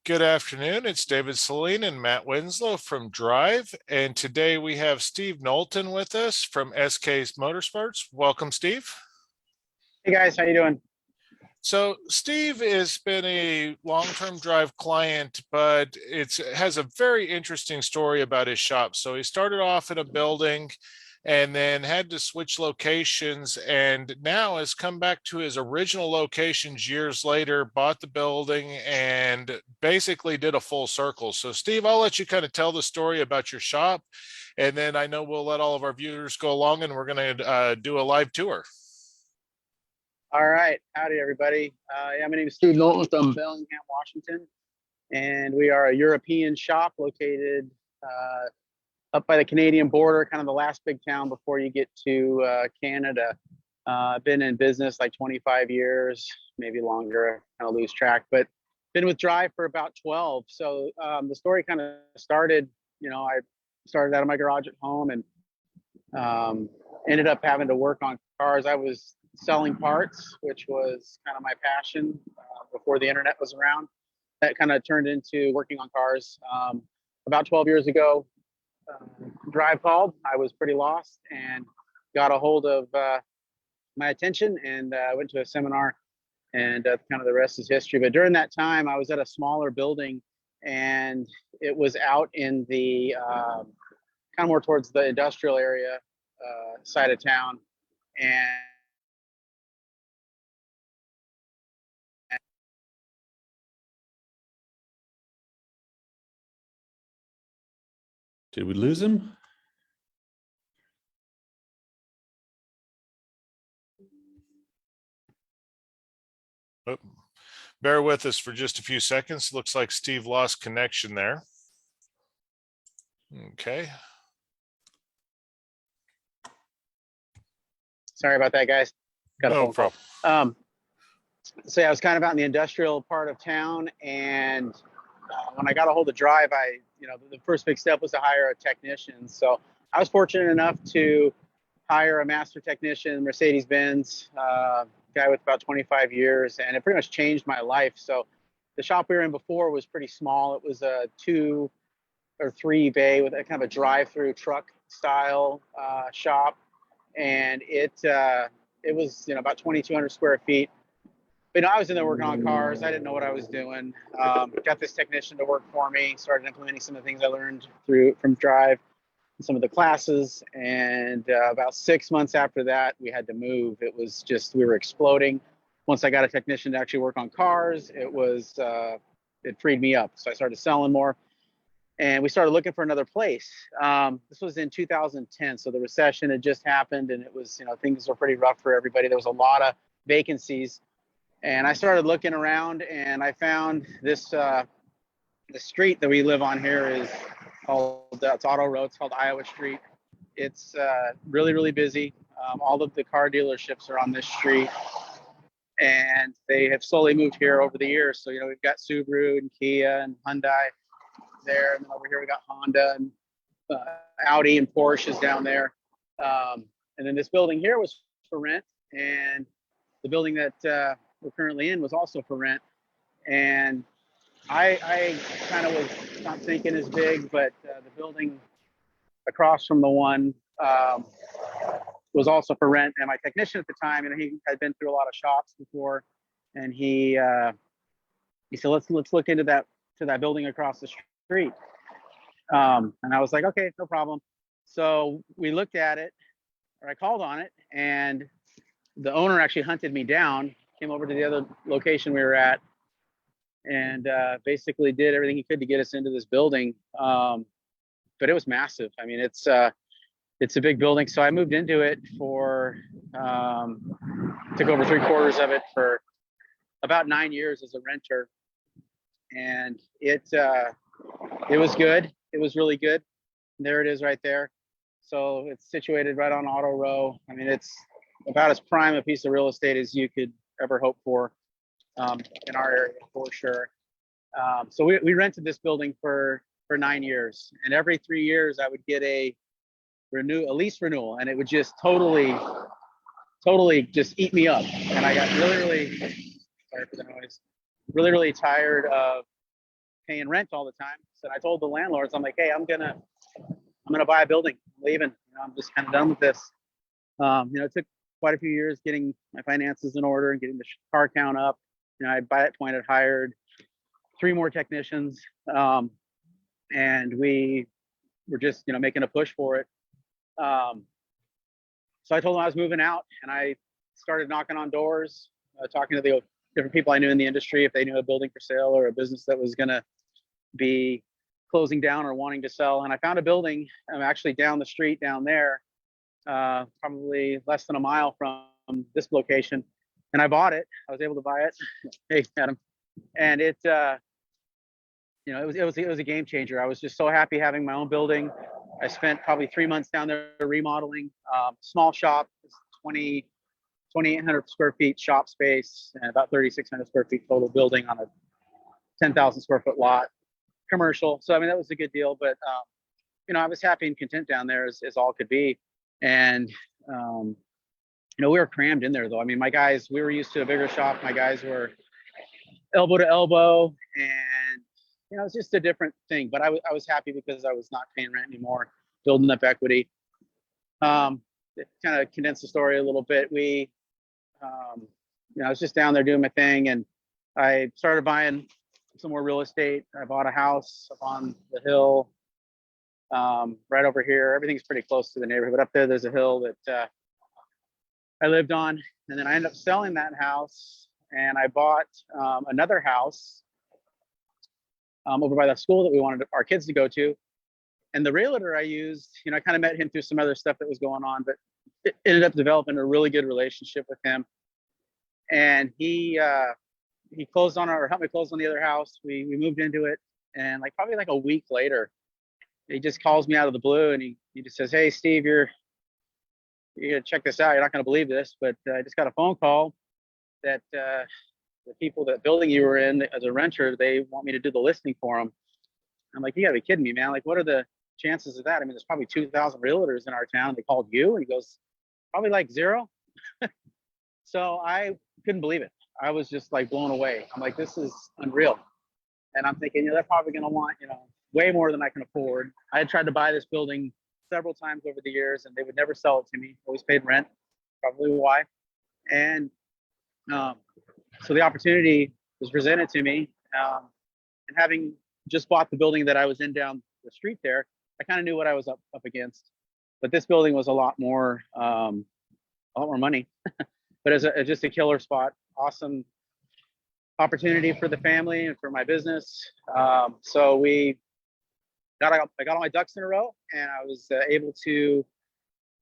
Good afternoon. It's David Celine and Matt Winslow from Drive. And today we have Steve Knowlton with us from SK's Motorsports. Welcome, Steve. Hey guys, how you doing? So Steve has been a long-term Drive client, but it has a very interesting story about his shop. So he started off in a building and then had to switch locations and now has come back to his original locations years later, bought the building and basically did a full circle. So Steve, I'll let you kind of tell the story about your shop, and then I know we'll let all of our viewers go along and we're going to do a live tour. All right, howdy everybody. Yeah, my name is Steve Knowlton from Bellingham, Washington, and we are a European shop located up by the Canadian border, kind of the last big town before you get to Canada. I've been in business like 25 years, maybe longer, kind of lose track, but been with Drive for about 12. So the story kind of started, I started out of my garage at home and ended up having to work on cars. I was selling parts, which was kind of my passion before the internet was around. That kind of turned into working on cars. About 12 years ago, Drive called. I was pretty lost and got a hold of my attention, and I went to a seminar, and kind of the rest is history. But during that time, I was at a smaller building, and it was out in the kind of more towards the industrial area side of town. And Did we lose him? Oh, bear with us for just a few seconds. Looks like Steve lost connection there. Okay. Sorry about that, guys. Got a No phone call. problem. So yeah, I was kind of out in the industrial part of town, and when I got a hold of Drive, the first big step was to hire a technician. So I was fortunate enough to hire a master technician, Mercedes-Benz, guy with about 25 years, and it pretty much changed my life. So the shop we were in before was pretty small. It was a 2 or 3 bay with a kind of a drive-through truck style shop, and it was about 2,200 square feet. But I was in there working on cars. I didn't know what I was doing. Got this technician to work for me. Started implementing some of the things I learned from Drive, some of the classes. And about 6 months after that, we had to move. It was just, we were exploding. Once I got a technician to actually work on cars, it freed me up. So I started selling more, and we started looking for another place. This was in 2010. So the recession had just happened, and it was, things were pretty rough for everybody. There was a lot of vacancies. And I started looking around, and I found this, the street that we live on here is called, it's Auto Road. It's called Iowa Street. It's really, really busy. All of the car dealerships are on this street, and they have slowly moved here over the years. So, we've got Subaru and Kia and Hyundai there. And then over here we got Honda and Audi and Porsches down there. And then this building here was for rent. And the building that we're currently in was also for rent. And I kind of was not thinking as big, but the building across from the one was also for rent. And my technician at the time, he had been through a lot of shops before, and he said, let's look into that building across the street. And I was like, okay, no problem. So we looked at it, or I called on it, and the owner actually hunted me down, came over to the other location we were at, and basically did everything he could to get us into this building. But it was massive. I mean, it's a big building. So I moved into it took over 3/4 of it for about 9 years as a renter. And it was good. It was really good. There it is right there. So it's situated right on Auto Row. I mean, it's about as prime a piece of real estate as you could ever hope for in our area, for sure. So we rented this building for 9 years, and every 3 years I would get a lease renewal, and it would just totally just eat me up. And I got really, really, sorry for the noise, really, really tired of paying rent all the time. So I told the landlords, I'm like, hey, I'm gonna buy a building. I'm leaving. I'm just kind of done with this. It took quite a few years getting my finances in order and getting the car count up. By that point, I'd hired 3 more technicians, and we were just making a push for it. So I told them I was moving out, and I started knocking on doors, talking to the different people I knew in the industry if they knew a building for sale or a business that was going to be closing down or wanting to sell. And I found a building. I'm actually down the street down there, probably less than a mile from this location, and I bought it. I was able to buy it. Hey, Adam, and it was a game changer. I was just so happy having my own building. I spent probably 3 months down there remodeling. Small shop, 2,800 square feet shop space and about 3,600 square feet total building on a 10,000 square foot lot, commercial. So, I mean, that was a good deal, but, I was happy and content down there as all could be. And, we were crammed in there though. I mean, my guys, we were used to a bigger shop. My guys were elbow to elbow, and, it's just a different thing, but I was happy because I was not paying rent anymore, building up equity. It kind of condensed the story a little bit. I was just down there doing my thing, and I started buying some more real estate. I bought a house up on the hill, right over here. Everything's pretty close to the neighborhood, but up there's a hill that I lived on, and then I ended up selling that house, and I bought another house over by the school that we wanted our kids to go to. And the realtor I used, I kind of met him through some other stuff that was going on, but it ended up developing a really good relationship with him. And he closed on helped me close on the other house. We moved into it, and probably a week later, he just calls me out of the blue, and he just says, "Hey, Steve, you're gonna check this out. You're not gonna believe this, but I just got a phone call that the people that building you were in as a renter, they want me to do the listing for them." I'm like, "You gotta be kidding me, man. What are the chances of that? I mean, there's probably 2,000 realtors in our town. They called you?" And he goes, "Probably 0." So I couldn't believe it. I was just blown away. I'm like, this is unreal. And I'm thinking, they're probably going to want, way more than I can afford. I had tried to buy this building several times over the years, and they would never sell it to me. Always paid rent, probably why. And so the opportunity was presented to me. And having just bought the building that I was in down the street there, I kind of knew what I was up against. But this building was a lot more money. But as just a killer spot, awesome opportunity for the family and for my business. So I got all my ducks in a row, and I was able to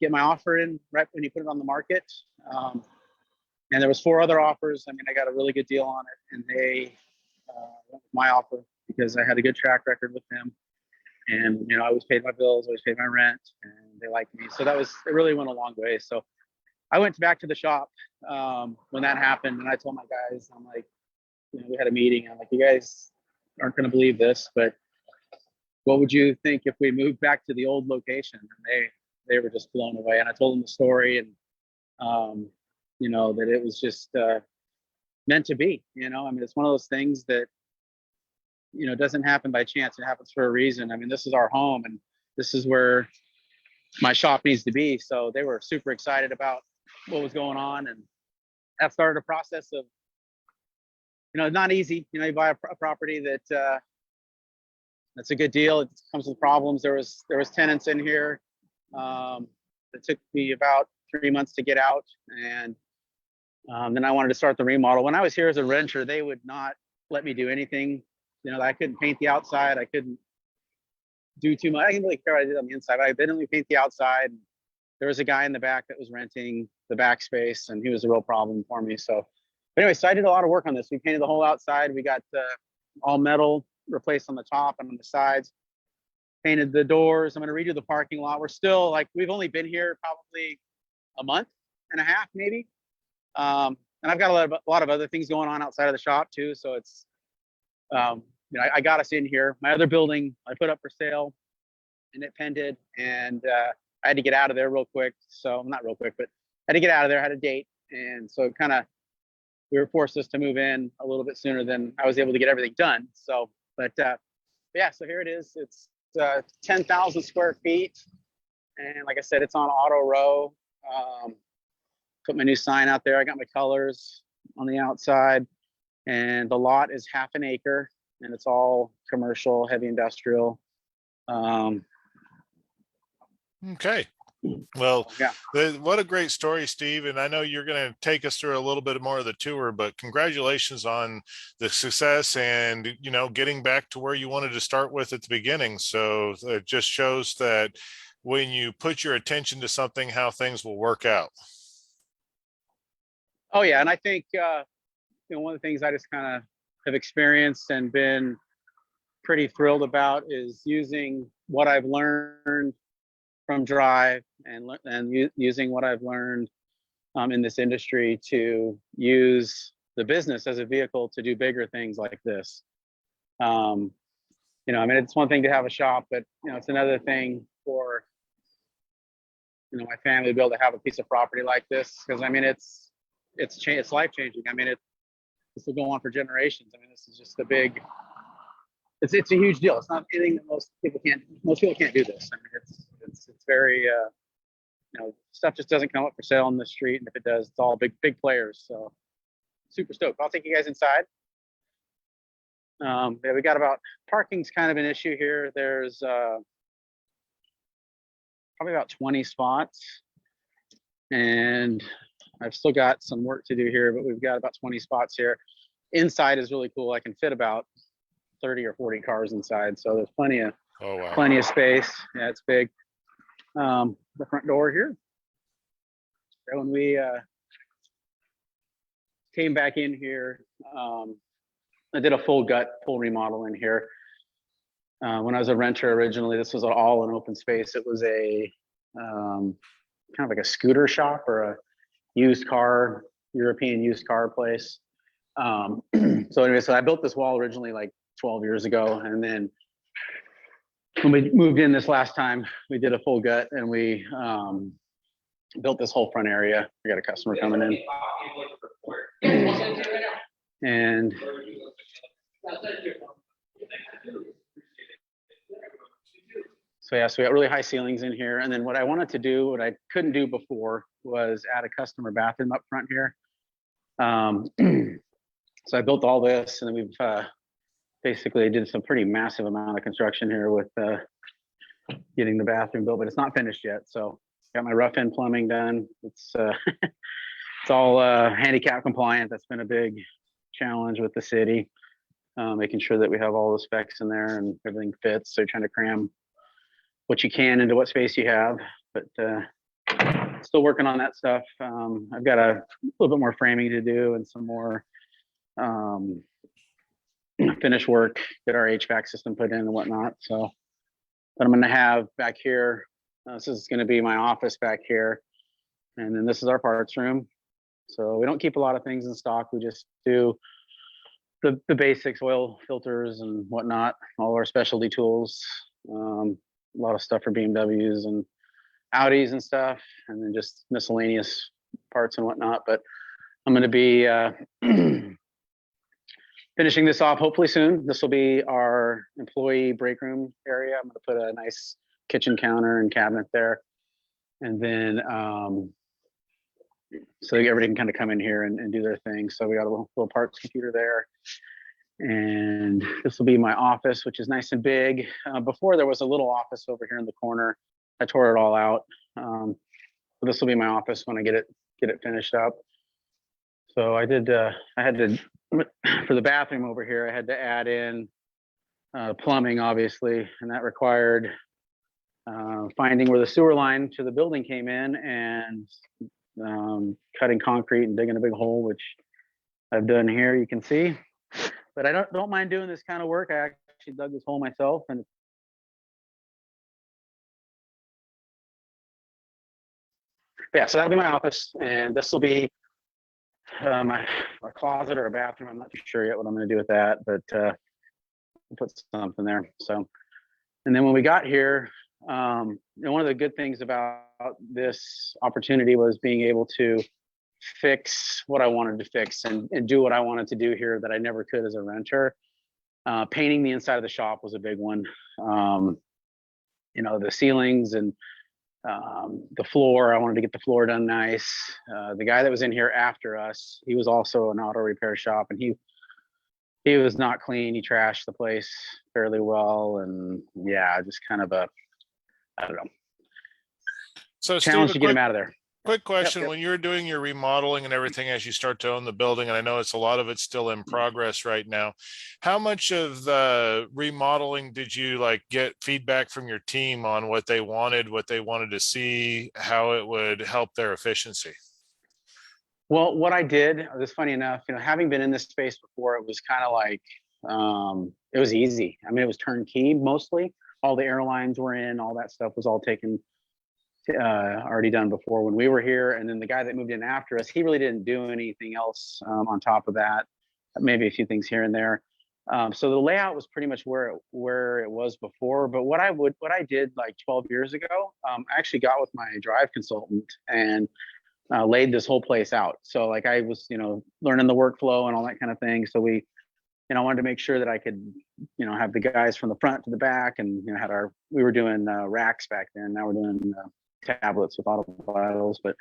get my offer in right when you put it on the market. And there was 4 other offers. I mean, I got a really good deal on it, and they went with my offer because I had a good track record with them. And, I always paid my bills, always paid my rent, and they liked me. So it really went a long way. So I went back to the shop when that happened, and I told my guys, I'm like, we had a meeting. I'm like, you guys aren't going to believe this, but what would you think if we moved back to the old location? And they were just blown away. And I told them the story, and that it was just meant to be. I mean, it's one of those things that doesn't happen by chance. It happens for a reason. I mean, this is our home, and this is where my shop needs to be. So they were super excited about what was going on, and that started a process of, not easy. You buy a property that's a good deal. It comes with problems. There was tenants in here. It took me about 3 months to get out, and then I wanted to start the remodel. When I was here as a renter, they would not let me do anything. I couldn't paint the outside. I couldn't do too much. I didn't really care what I did on the inside, but I didn't really paint the outside. There was a guy in the back that was renting the back space, and he was a real problem for me. So, but anyway, so I did a lot of work on this. We painted the whole outside. We got all metal replaced on the top and on the sides. Painted the doors. I'm going to redo the parking lot. We're still we've only been here probably a month and a half, maybe. And I've got a lot of other things going on outside of the shop too. So it's, I got us in here. My other building I put up for sale, and it pended, and I had to get out of there real quick. So not real quick, but I had to get out of there. I had a date, and so we were forced us to move in a little bit sooner than I was able to get everything done. So Yeah, so here it is. It's 10,000 square feet. And like I said, it's on Auto Row. Put my new sign out there. I got my colors on the outside. And the lot is half an acre. And it's all commercial, heavy industrial. Okay. Well, Yeah. what a great story, Steve. And I know you're going to take us through a little bit more of the tour, but congratulations on the success and, you know, getting back to where you wanted to start with at the beginning. So it just shows that when you put your attention to something, how things will work out. Oh, yeah. And I think, one of the things I just kind of have experienced and been pretty thrilled about is using what I've learned from Drive and using what I've learned in this industry to use the business as a vehicle to do bigger things like this. I mean, it's one thing to have a shop, but it's another thing for my family to be able to have a piece of property like this, because I mean it's life changing. I mean this will go on for generations. I mean, this is just it's a huge deal. It's not anything that most people can't do this. I mean, it's very stuff just doesn't come up for sale on the street, and if it does, it's all big players. So super stoked. I'll take you guys inside. Yeah, we got parking's kind of an issue here. There's probably about 20 spots, and I've still got some work to do here, but we've got about 20 spots here. Inside is really cool. I can fit about 30 or 40 cars inside, so there's plenty of space. Yeah, it's big. The front door here. So when we came back in here, I did a full remodel in here. When I was a renter originally, this was all an open space. It was a kind of like a scooter shop or a European used car place. So I built this wall originally like 12 years ago, and then when we moved in this last time, we did a full gut and we built this whole front area. We got a customer coming in, and so yeah, so we got really high ceilings in here. And then what I wanted to do, what I couldn't do before, was add a customer bathroom up front here. So I built all this, and then we've basically did some pretty massive amount of construction here with getting the bathroom built, but it's not finished yet. So got my rough end plumbing done. It's it's all handicap compliant. That's been a big challenge with the city, making sure that we have all the specs in there and everything fits. So you're trying to cram what you can into what space you have, but still working on that stuff. I've got a little bit more framing to do and some more finish work, get our HVAC system put in and whatnot. So, but I'm going to have back here, this is going to be my office back here. And then this is our parts room. So we don't keep a lot of things in stock. We just do the basics, oil filters and whatnot, all our specialty tools, a lot of stuff for BMWs and Audis and stuff, and then just miscellaneous parts and whatnot. But I'm going to be finishing this off hopefully soon. This will be our employee break room area. I'm going to put a nice kitchen counter and cabinet there. And then so everybody can kind of come in here and do their thing. So we got a little parts computer there. And this will be my office, which is nice and big. Before there was a little office over here in the corner. I tore it all out. So this will be my office when I get it finished up. So I had to, for the bathroom over here, I had to add in plumbing, obviously, and that required finding where the sewer line to the building came in and cutting concrete and digging a big hole, which I've done here, you can see. But I don't mind doing this kind of work. I actually dug this hole myself, and yeah, so that'll be my office, and this will be my closet or a bathroom. I'm not too sure yet what I'm going to do with that, but I'll put something there. So, and then when we got here, one of the good things about this opportunity was being able to fix what I wanted to fix and do what I wanted to do here that I never could as a renter. Painting the inside of the shop was a big one. You know, the ceilings and the floor, I wanted to get the floor done nice. The guy that was in here after us, he was also an auto repair shop, and he was not clean. He trashed the place fairly well, and yeah, just kind of a, I don't know, So Steve, challenge a to get him quick out of there. quick question. Yep. When you're doing your remodeling and everything as you start to own the building, and I know it's a lot of it's still in progress right now, how much of the remodeling did you like get feedback from your team on what they wanted to see, how it would help their efficiency? Well, what I did, it was funny enough, you know, having been in this space before, it was kind of like, it was easy. I mean, it was turnkey mostly. All the airlines were in, all that stuff was all taken, already done before when we were here. And then the guy that moved in after us, he really didn't do anything else on top of that, maybe a few things here and there. So the layout was pretty much where it was before. But what I did like 12 years ago, I actually got with my drive consultant and laid this whole place out. So like I was, you know, learning the workflow and all that kind of thing. So we, you know, I wanted to make sure that I could, you know, have the guys from the front to the back, and you know, we were doing racks back then. Now we're doing tablets with auto vitals. But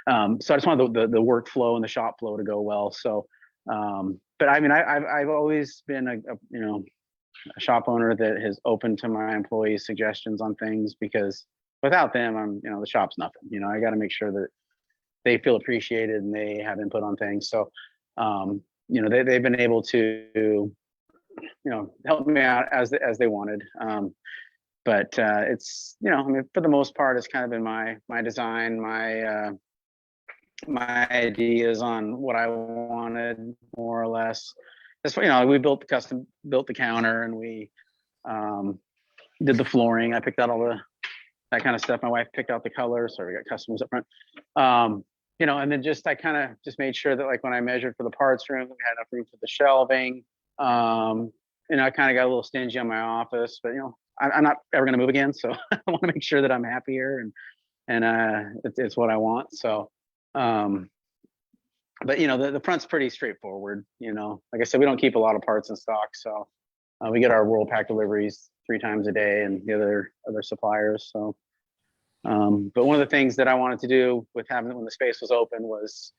so I just wanted the workflow and the shop flow to go well. So, but I mean, I've always been a you know, a shop owner that has opened to my employees' suggestions on things, because without them, you know, the shop's nothing. You know, I got to make sure that they feel appreciated and they have input on things. So, you know, they've been able to, you know, help me out as they wanted. But it's, you know, I mean, for the most part, it's kind of been my design, my ideas on what I wanted, more or less. That's, you know, we built the counter, and we did the flooring. I picked out all that kind of stuff. My wife picked out the colors, so we got customers up front. You know, and then I kind of just made sure that like when I measured for the parts room, we had enough room for the shelving. And I kind of got a little stingy on my office, but you know, I'm not ever going to move again, so I want to make sure that I'm happier, and it's what I want. So, but you know, the front's pretty straightforward. You know, like I said, we don't keep a lot of parts in stock, so we get our Worldpac deliveries 3 times a day, and the other suppliers. So. But one of the things that I wanted to do with when the space was open was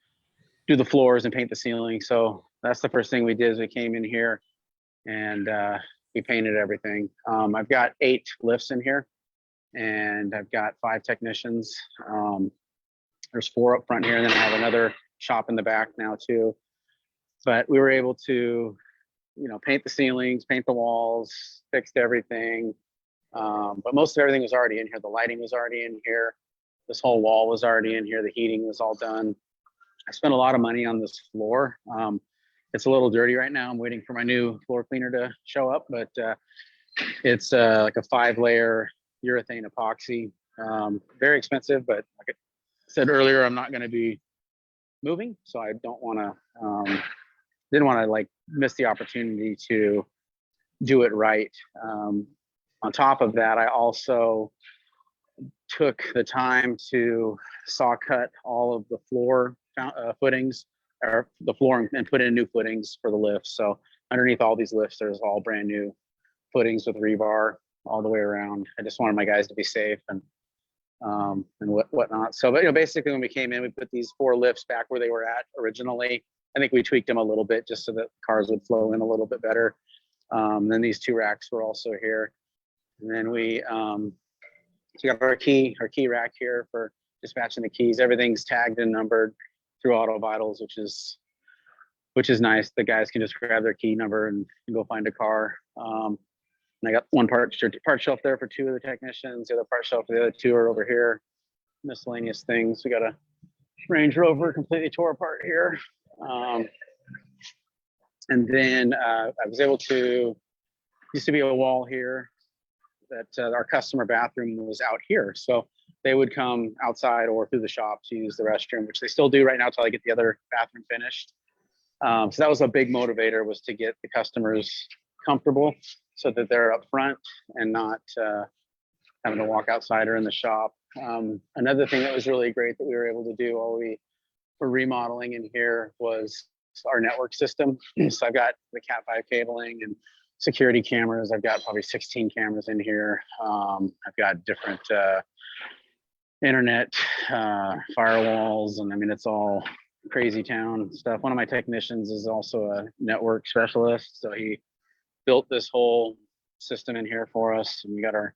do the floors and paint the ceiling. So that's the first thing we did. Is we came in here and we painted everything. I've got 8 lifts in here, and I've got 5 technicians. There's 4 up front here, and then I have another shop in the back now too. But we were able to, you know, paint the ceilings, paint the walls, fixed everything. But most of everything was already in here. The lighting was already in here. This whole wall was already in here. The heating was all done. I spent a lot of money on this floor. It's a little dirty right now. I'm waiting for my new floor cleaner to show up, but it's like a 5-layer urethane epoxy. Very expensive, but like I said earlier, I'm not going to be moving, so I don't want to, didn't want to like miss the opportunity to do it right. On top of that, I also took the time to saw cut all of the floor footings, or the floor, and put in new footings for the lifts. So underneath all these lifts, there's all brand new footings with rebar all the way around. I just wanted my guys to be safe and whatnot. So, but you know, basically when we came in, we put these 4 lifts back where they were at originally. I think we tweaked them a little bit just so that cars would flow in a little bit better. Then these 2 racks were also here. And then we got our key rack here for dispatching the keys. Everything's tagged and numbered through Auto Vitals, which is nice. The guys can just grab their key number and go find a car. And I got one part shelf there for 2 of the technicians. The other part shelf for the other 2 are over here. Miscellaneous things. We got a Range Rover completely tore apart here. And then I was able to, used to be a wall here that our customer bathroom was out here. So they would come outside or through the shop to use the restroom, which they still do right now until I get the other bathroom finished. So that was a big motivator, was to get the customers comfortable so that they're up front and not having to walk outside or in the shop. Another thing that was really great that we were able to do while we were remodeling in here was our network system. So I've got the Cat5 cabling and security cameras. I've got probably 16 cameras in here. I've got different internet firewalls, and I mean, it's all crazy town stuff. One of my technicians is also a network specialist, so he built this whole system in here for us, and we got our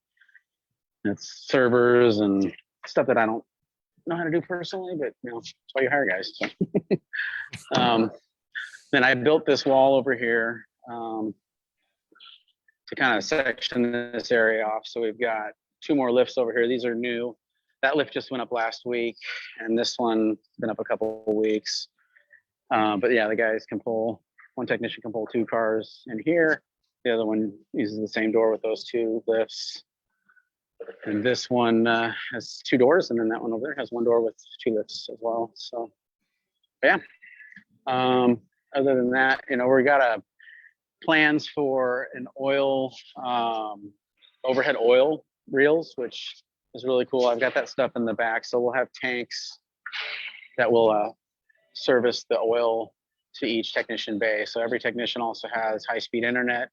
it's servers and stuff that I don't know how to do personally, but you know, that's why you hire guys. So. Then I built this wall over here to kind of section this area off. So we've got 2 more lifts over here. These are new. That lift just went up last week, and this one been up a couple of weeks. But yeah, the guys can pull, one technician can pull 2 cars in here. The other one uses the same door with those 2 lifts. And this one has 2 doors, and then that one over there has 1 door with 2 lifts as well. So yeah. Other than that, you know, we got plans for an oil overhead oil reels, which is really cool. I've got that stuff in the back, so we'll have tanks that will service the oil to each technician bay. So every technician also has high-speed internet.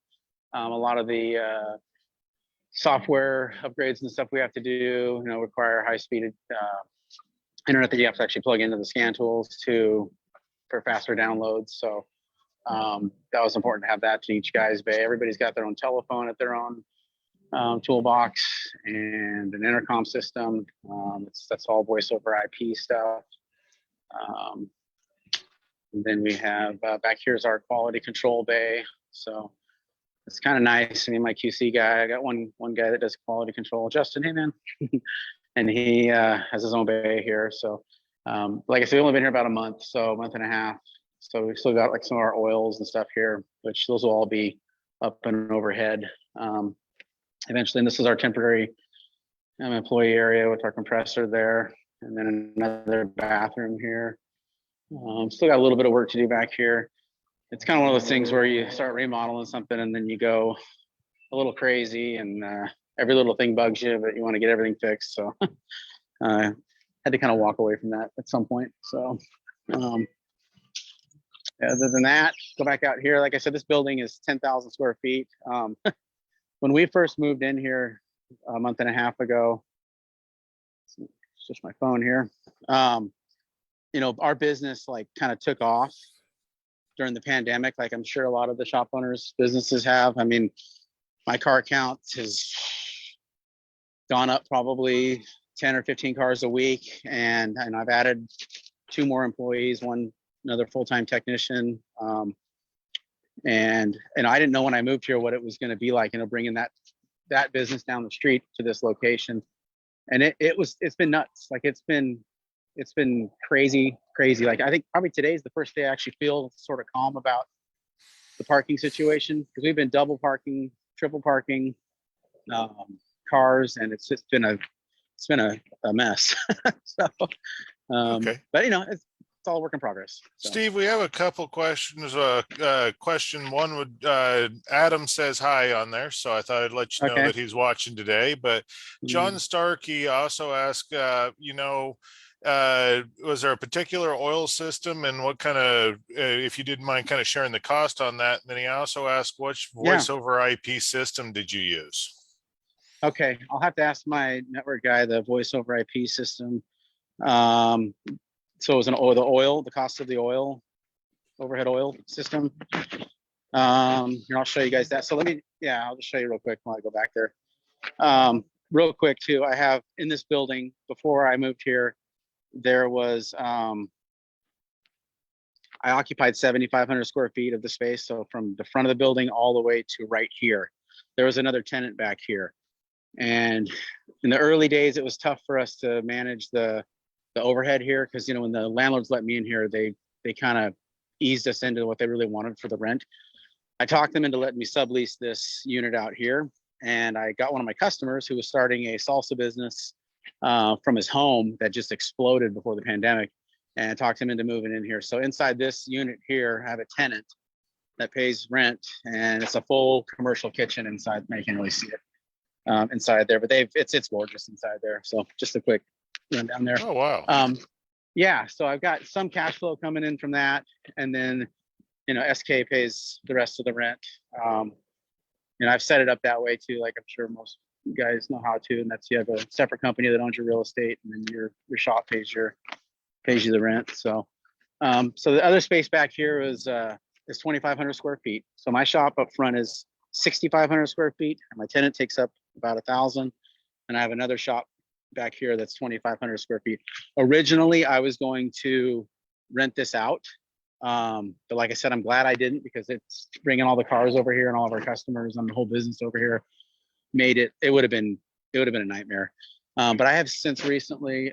A lot of the software upgrades and stuff we have to do, you know, require high-speed internet that you have to actually plug into the scan tools for faster downloads. So that was important to have that to each guy's bay. Everybody's got their own telephone at their own toolbox and an intercom system. That's all voice over IP stuff. And then we have back here's our quality control bay. So it's kind of nice. I mean, my QC guy, I got one guy that does quality control, Justin, hey man. And he has his own bay here. So like I said, we've only been here about a month, so a month and a half. So we've still got like some of our oils and stuff here, which those will all be up and overhead eventually. And this is our temporary employee area with our compressor there, and then another bathroom here. Still got a little bit of work to do back here. It's kind of one of those things where you start remodeling something and then you go a little crazy, and every little thing bugs you, but you want to get everything fixed. So had to kind of walk away from that at some point. So other than that, go back out here. Like I said, this building is 10,000 square feet. When we first moved in here a month and a half ago, switch my phone here. You know, our business like kind of took off during the pandemic. Like I'm sure a lot of the shop owners' businesses have. I mean, my car count has gone up probably 10 or 15 cars a week, and I've added 2 more employees, another full-time technician, and I didn't know when I moved here what it was going to be like, you know, bringing that business down the street to this location, and it's been nuts. Like it's been crazy. Like I think probably today's the first day I actually feel sort of calm about the parking situation, because we've been double parking, triple parking cars, and it's been a mess. So, Okay. but you know, it's all a work in progress. So. Steve, we have a couple questions. Question one would Adam says hi on there, so I thought I'd let you know that he's watching today. But John Starkey also asked, you know, was there a particular oil system, and what kind of, if you didn't mind kind of sharing the cost on that? And then he also asked, which voice over IP system did you use? Okay, I'll have to ask my network guy the voice over IP system. So it was the cost of the overhead oil system. Here, I'll show you guys that. So I'll just show you real quick while I go back there. Real quick too, I have in this building, before I moved here, there was, I occupied 7,500 square feet of the space. So from the front of the building all the way to right here, there was another tenant back here. And in the early days, it was tough for us to manage the overhead here, because you know, when the landlords let me in here, they kind of eased us into what they really wanted for the rent. I talked them into letting me sublease this unit out here, and I got one of my customers who was starting a salsa business from his home that just exploded before the pandemic, and talked him into moving in here. So inside this unit here, I have a tenant that pays rent, and it's a full commercial kitchen inside. You can't really see it inside there, but it's gorgeous inside there. So just a quick run down there. Oh wow. Yeah, so I've got some cash flow coming in from that, and then you know, SK pays the rest of the rent. I've set it up that way too. Like I'm sure most guys know how to, and that's you have a separate company that owns your real estate, and then your shop pays you the rent. So, so the other space back here is 2,500 square feet. So my shop up front is 6,500 square feet, and my tenant takes up about 1,000. And I have another shop back here that's 2,500 square feet. Originally, I was going to rent this out. But like I said, I'm glad I didn't, because it's bringing all the cars over here and all of our customers and the whole business over here made it would have been a nightmare. But I have since recently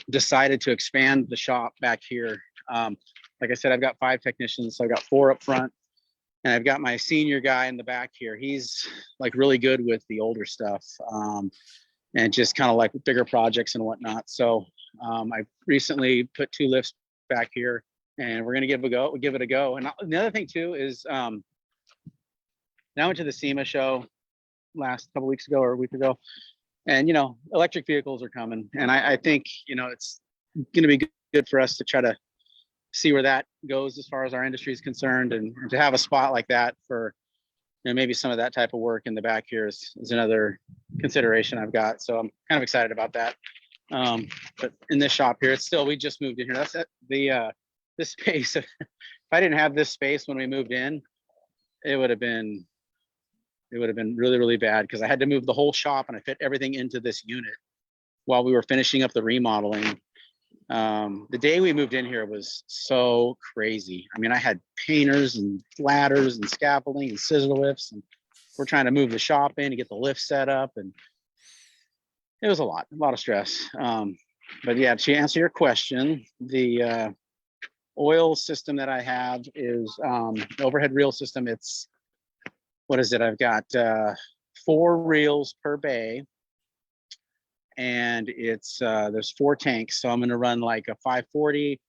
decided to expand the shop back here. Like I said, I've got 5 technicians. So I've got 4 up front, and I've got my senior guy in the back here. He's like really good with the older stuff, and just kind of like bigger projects and whatnot. So I recently put 2 lifts back here, and we're gonna give it a go. And the other thing too is, now I went to the SEMA show last couple weeks ago or a week ago, and electric vehicles are coming, and I think it's going to be good for us to try to see where that goes as far as our industry is concerned, and to have a spot like that for maybe some of that type of work in the back here is another consideration I've got. So I'm kind of excited about that. But in this shop here, it's still, we just moved in here. That's this space. If I didn't have this space when we moved in, it would have been really, really bad, because I had to move the whole shop and I fit everything into this unit while we were finishing up the remodeling. The day we moved in here was so crazy. I mean, I had painters and ladders and scaffolding and scissor lifts, and we're trying to move the shop in to get the lift set up, and it was a lot of stress. But yeah, to answer your question, the oil system that I have is overhead reel system. It's, what is it? I've got 4 reels per bay, and it's there's 4 tanks. So I'm going to run like a 540,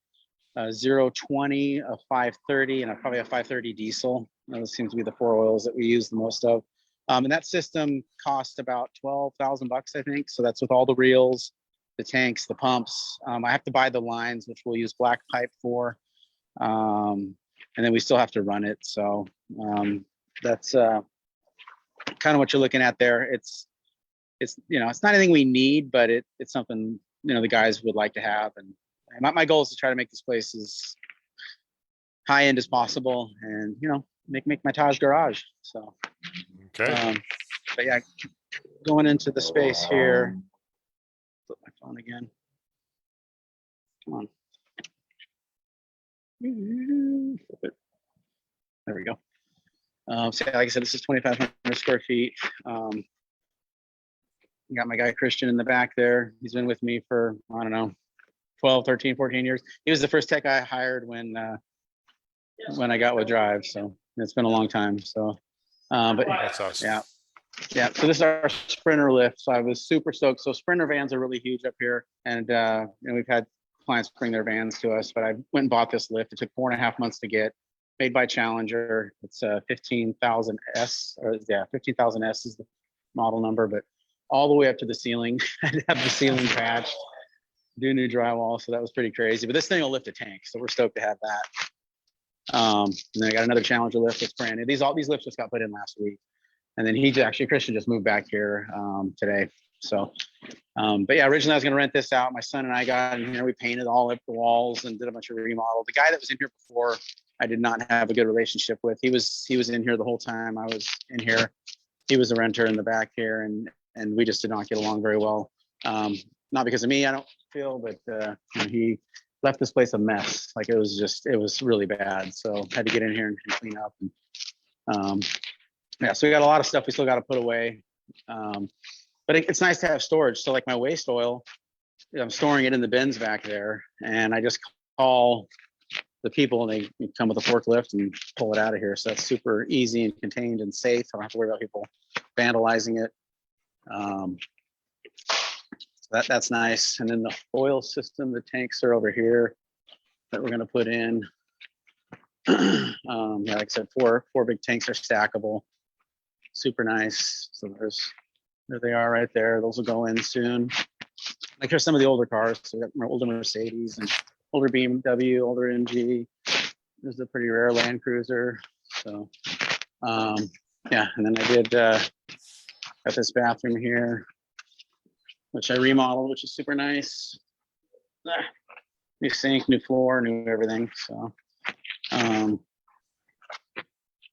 a 020, a 530, and probably a 530 diesel. Those seems to be the 4 oils that we use the most of. And that system cost about $12,000, I think. So that's with all the reels, the tanks, the pumps. I have to buy the lines, which we'll use black pipe for, and then we still have to run it. So that's kind of what you're looking at there. It's it's not anything we need, but it's something the guys would like to have. And my goal is to try to make this place as high end as possible, and make my Taj garage. So Okay. but yeah, going into the space here. Flip my phone again. Come on. Flip it. There we go. So like I said, this is 2,500 square feet. Got my guy Christian in the back there. He's been with me for, I don't know, 12, 13, 14 years. He was the first tech I hired when I got with Drive. So it's been a long time. So, but That's awesome. yeah. So this is our Sprinter lift. So I was super stoked. So Sprinter vans are really huge up here, and we've had clients bring their vans to us. But I went and bought this lift. It took 4.5 months to get. Made by Challenger. It's a 15,000S, or yeah, 15,000S is the model number, but all the way up to the ceiling. I had to have the ceiling patched, do new drywall. So that was pretty crazy. But this thing will lift a tank, so we're stoked to have that. And then I got another Challenger lift that's brand new. These lifts just got put in last week, and then Christian just moved back here today. So, but yeah, originally I was going to rent this out. My son and I got in here. We painted all up the walls and did a bunch of remodel. The guy that was in here before, I did not have a good relationship with. He was in here the whole time I was in here. He was a renter in the back here, and we just did not get along very well. Not because of me, I don't feel, but he left this place a mess. Like it was really bad. So had to get in here and clean up. And, yeah, so we got a lot of stuff we still got to put away. But it's nice to have storage. So like my waste oil, I'm storing it in the bins back there, and I just call the people, and they come with a forklift and pull it out of here. So that's super easy and contained and safe. I don't have to worry about people vandalizing it. That's nice. And then the oil system, the tanks are over here that we're going to put in. Yeah, like I said, four big tanks are stackable. Super nice. So there they are right there. Those will go in soon. Like here's some of the older cars. So we got my older Mercedes and older BMW, older MG. This is a pretty rare Land Cruiser. So yeah, and then I did got this bathroom here, which I remodeled, which is super nice. Ah, new sink, new floor, new everything. So,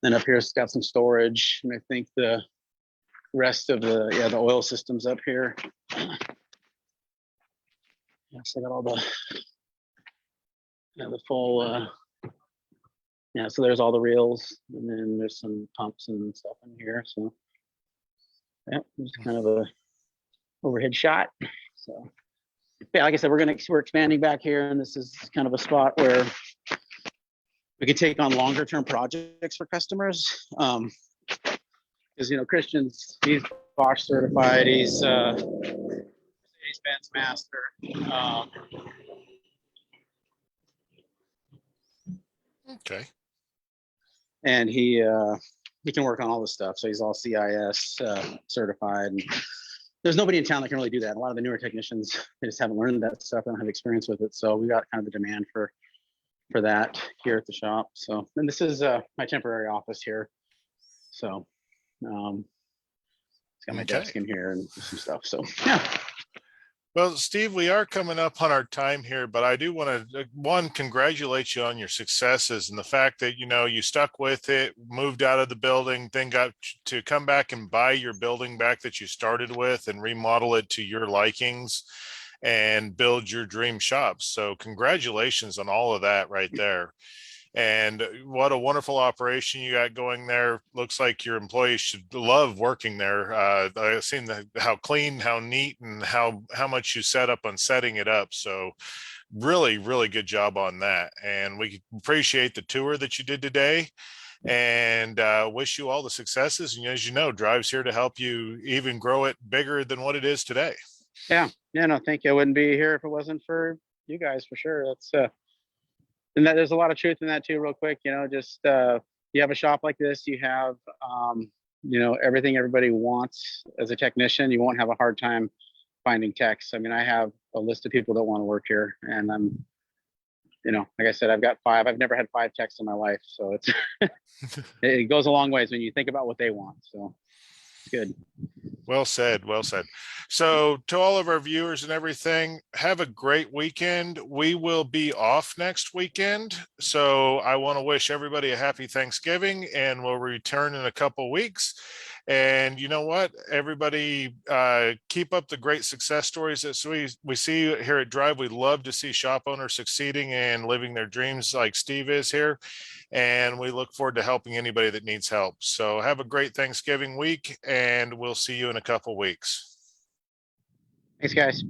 then up here it's got some storage, and I think the rest of the oil systems up here. Yes, I got all the full yeah, so there's all the reels, and then there's some pumps and stuff in here. So yeah, it's kind of a overhead shot. So yeah, like I said, we're expanding back here, and this is kind of a spot where we can take on longer term projects for customers. Because Christian's Bosch certified, he's Benz master. Okay. And he can work on all this stuff. So he's all CIS certified. And there's nobody in town that can really do that. A lot of the newer technicians, they just haven't learned that stuff. They don't have experience with it. So we got kind of the demand for that here at the shop. So, and this is my temporary office here. So it's got my desk in here and some stuff. So yeah. Well, Steve, we are coming up on our time here, but I do want to, congratulate you on your successes and the fact that, you stuck with it, moved out of the building, then got to come back and buy your building back that you started with and remodel it to your likings and build your dream shop. So congratulations on all of that right there. And what a wonderful operation you got going there. Looks like your employees should love working there. I've seen how clean, how neat, and how much you set up on setting it up. So really, really good job on that. And we appreciate the tour that you did today, and wish you all the successes. And as you know, Drive's here to help you even grow it bigger than what it is today. Yeah, no, thank you. I wouldn't be here if it wasn't for you guys, for sure. That's and that there's a lot of truth in that too. Real quick, just you have a shop like this, you have everything everybody wants as a technician. You won't have a hard time finding techs. I mean, I have a list of people that want to work here, and I'm like I said, I've got 5. I've never had 5 techs in my life, so it's it goes a long ways when you think about what they want. So it's good. Well said. Well said. So to all of our viewers and everything, have a great weekend. We will be off next weekend. So I want to wish everybody a happy Thanksgiving, and we'll return in a couple weeks. And you know what, everybody, keep up the great success stories that we see here at Drive. We love to see shop owners succeeding and living their dreams like Steve is here. And we look forward to helping anybody that needs help. So have a great Thanksgiving week, and we'll see you in a couple weeks. Thanks, guys.